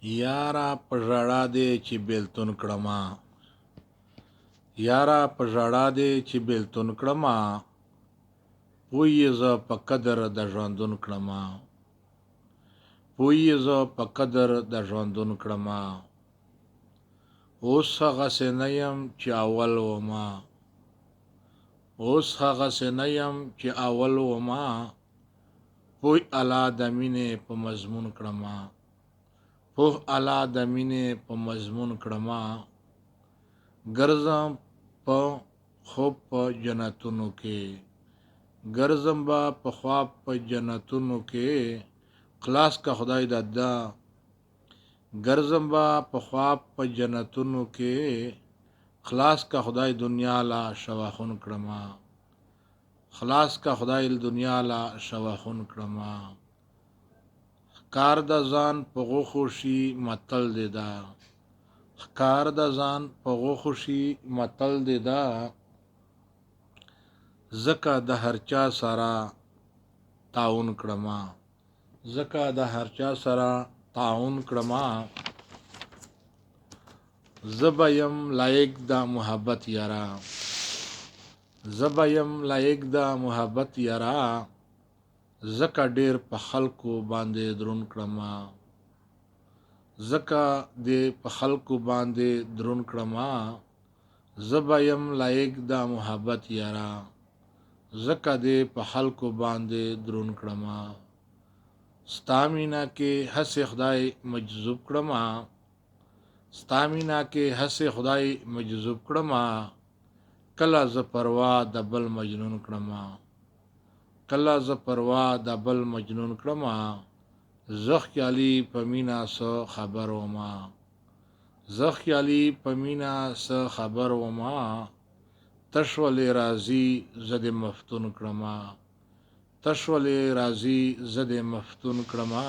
یارا په ژړا دی چې بیلتون کړما، یارا په ژړا دی چې بیلتون کړما، پوی زه په قدر د ژوندون کړما، پوی زه په قدر د ژوندون کړما. اوس هغسې نه یم چې اول وما، اوس هغسې نه یم چې اول وما، پوی الله د مینې په مضمون کړما، پوه الله د مینې په مضمون کړما. ګرځم په خوب په جنتونو کې، ګرځم به په خواب په جنتونو کې، خلاص کا خدای دادا. ګرځم به په خواب په جنتونو کې، خلاص کا خدای دنیا لا شواخون کړما، خلاص کا خدای دنیا لا شواخون کړما. ښکار د ځان په غوښو شي متل دی دا، ښکار د ځان په غوښو شي متل دی دا. ځکه د هر چا سره تعاون کړما، ځکه د هر چا سره تعاون کړما. زه به یم لایق د محبت یارا، زه به یم لایق د محبت یارا، ځکه ډېر په خلکو باندې درون کړما، ځکه دې په خلکو باندې درون کړما. زه به یم لایق د محبت یارا، ځکه دې په خلکو باندې درون کړما. ستا مینا کې هسې خدای مجذوب کړما، ستا مینا کې هسې خدای مجذوب کړما. کله زه پروا د بل مجنون کړما، کله زه پروا د بل مجنون کړما. زه خیالي په مینا څه خبر وما، زه خیالي په مینا څه خبر وما. تش ولې راځي زه دې مفتون کړما، تش ولې راځي زه دې مفتون کړما.